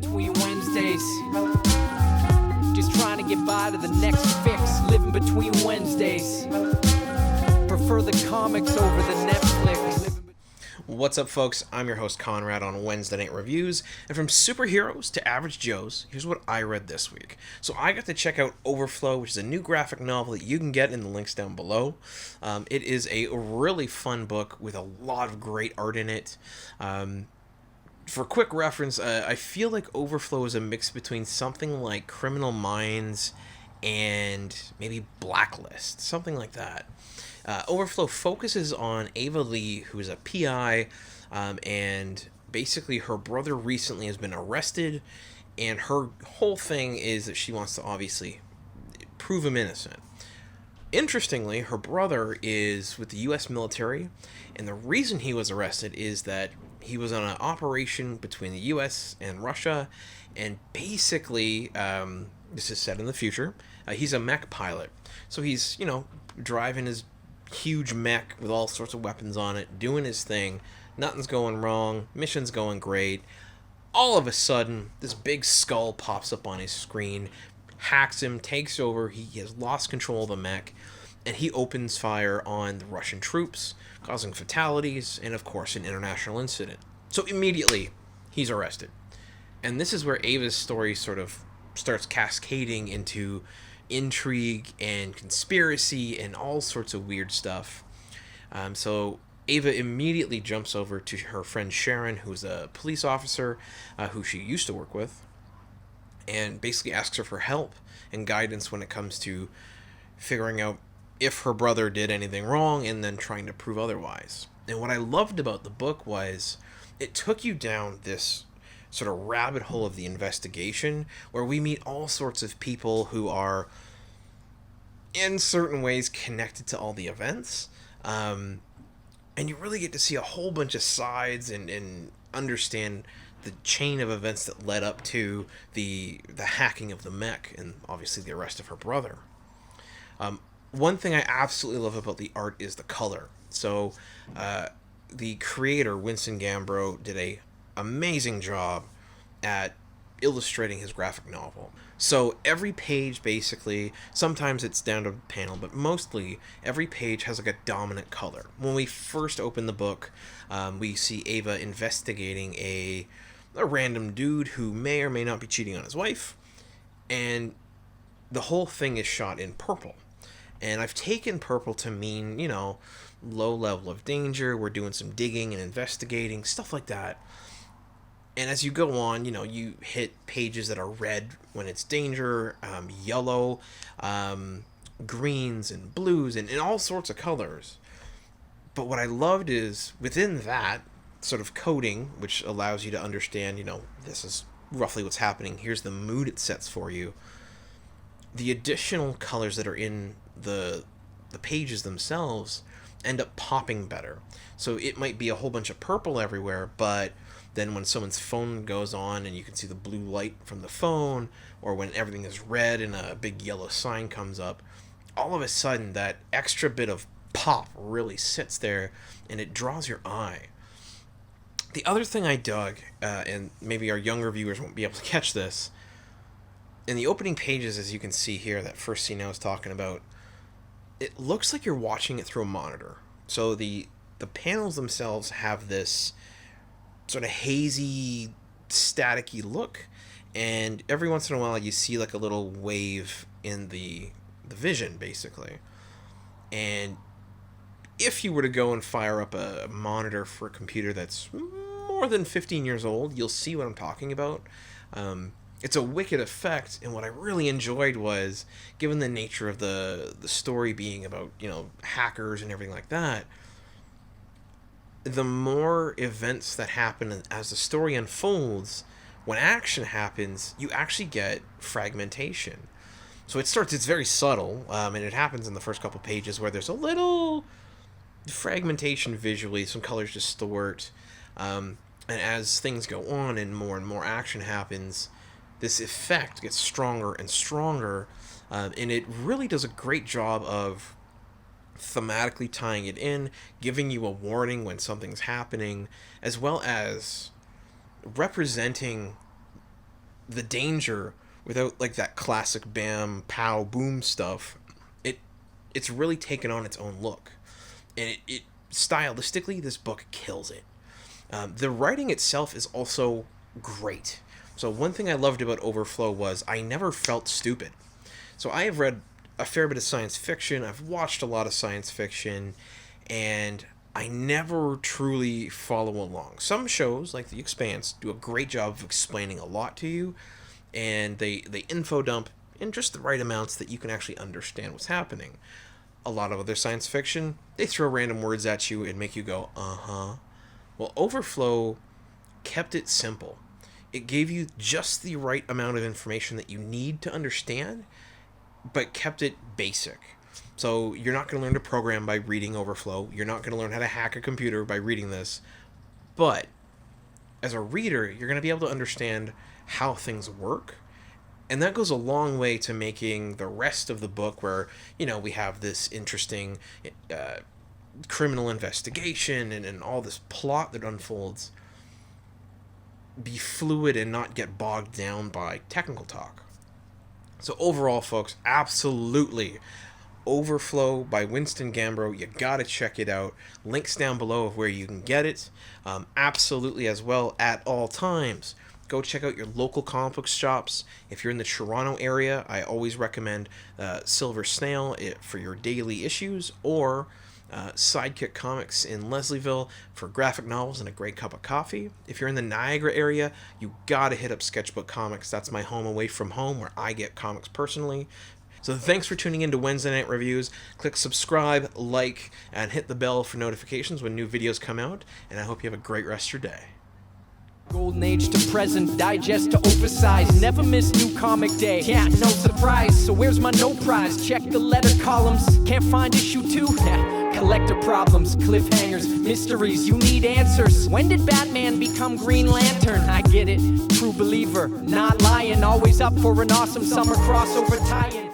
Between Wednesdays, just trying to get by to the next fix. Living between Wednesdays, prefer the comics over the Netflix. What's up, folks? I'm your host Konrad on Wednesday Night Reviews, and from superheroes to average Joes, here's what I read this week. So I got to check out Overflow, which is a new graphic novel that you can get in the links down below. It is a really fun book with a lot of great art in it. For quick reference, I feel like Overflow is a mix between something like Criminal Minds and maybe Blacklist, something like that. Overflow focuses on Ava Lee, who is a PI, and basically her brother recently has been arrested, and her whole thing is that she wants to obviously prove him innocent. Interestingly, her brother is with the U.S. military, and the reason he was arrested is that he was on an operation between the U.S. and Russia, and basically, this is set in the future, he's a mech pilot. So he's, driving his huge mech with all sorts of weapons on it, doing his thing, nothing's going wrong, mission's going great. All of a sudden, this big skull pops up on his screen, hacks him, takes over, he has lost control of the mech, and he opens fire on the Russian troops, causing fatalities, and of course an international incident. So immediately, he's arrested. And this is where Ava's story sort of starts cascading into intrigue and conspiracy and all sorts of weird stuff. So Ava immediately jumps over to her friend Sharon, who's a police officer who she used to work with, and basically asks her for help and guidance when it comes to figuring out if her brother did anything wrong and then trying to prove otherwise. And what I loved about the book was it took you down this sort of rabbit hole of the investigation where we meet all sorts of people who are in certain ways connected to all the events. And you really get to see a whole bunch of sides and understand the chain of events that led up to the hacking of the mech and obviously the arrest of her brother. One thing I absolutely love about the art is the color. So the creator, Winston Gambro, did a amazing job at illustrating his graphic novel. So every page basically, sometimes it's down to panel, but mostly every page has like a dominant color. When we first open the book, we see Ava investigating a random dude who may or may not be cheating on his wife, and the whole thing is shot in purple. And I've taken purple to mean, low level of danger, we're doing some digging and investigating, stuff like that. And as you go on, you hit pages that are red when it's danger, yellow, greens and blues, and all sorts of colors. But what I loved is, within that sort of coding, which allows you to understand, this is roughly what's happening, here's the mood it sets for you, the additional colors that are in the pages themselves end up popping better. So it might be a whole bunch of purple everywhere, but then when someone's phone goes on and you can see the blue light from the phone, or when everything is red and a big yellow sign comes up, all of a sudden that extra bit of pop really sits there and it draws your eye. The other thing I dug, and maybe our younger viewers won't be able to catch this, in the opening pages, as you can see here, that first scene I was talking about, it looks like you're watching it through a monitor. So the panels themselves have this sort of hazy, staticky look, and every once in a while you see like a little wave in the vision, basically. And if you were to go and fire up a monitor for a computer that's more than 15 years old, you'll see what I'm talking about. It's a wicked effect, and what I really enjoyed was, given the nature of the story being about, hackers and everything like that, the more events that happen as the story unfolds, when action happens, you actually get fragmentation. So it's very subtle, and it happens in the first couple pages where there's a little fragmentation visually, some colors distort, and as things go on and more action happens, this effect gets stronger and stronger, and it really does a great job of thematically tying it in, giving you a warning when something's happening, as well as representing the danger without like that classic bam, pow, boom stuff. It's really taken on its own look. And it stylistically, this book kills it. The writing itself is also great. So one thing I loved about Overflow was I never felt stupid. So I have read a fair bit of science fiction. I've watched a lot of science fiction, and I never truly follow along. Some shows, like The Expanse, do a great job of explaining a lot to you, and they info dump in just the right amounts that you can actually understand what's happening. A lot of other science fiction, they throw random words at you and make you go, uh-huh. Well, Overflow kept it simple. It gave you just the right amount of information that you need to understand, but kept it basic. So you're not going to learn to program by reading Overflow. You're not going to learn how to hack a computer by reading this. But as a reader, you're going to be able to understand how things work. And that goes a long way to making the rest of the book where, we have this interesting criminal investigation and all this plot that unfolds be fluid and not get bogged down by technical talk. So overall, folks, absolutely, Overflow by Winston Gambro. You gotta check it out. Links down below of where you can get it. Absolutely, as well, at all times, go check out your local comic book shops. If you're in the Toronto area, I always recommend Silver Snail for your daily issues, or Sidekick Comics in Leslieville for graphic novels and a great cup of coffee. If you're in the Niagara area, you gotta hit up Sketchbook Comics. That's my home away from home where I get comics personally. So thanks for tuning in to Wednesday Night Reviews. Click subscribe, like, and hit the bell for notifications when new videos come out, and I hope you have a great rest of your day. Golden age to present, digest to oversize. Never miss new comic day, yeah, no surprise. So where's my no prize? Check the letter columns, can't find issue 2? Yeah, collector problems, cliffhangers, mysteries, you need answers. When did Batman become Green Lantern? I get it, true believer, not lying. Always up for an awesome summer crossover tie-in.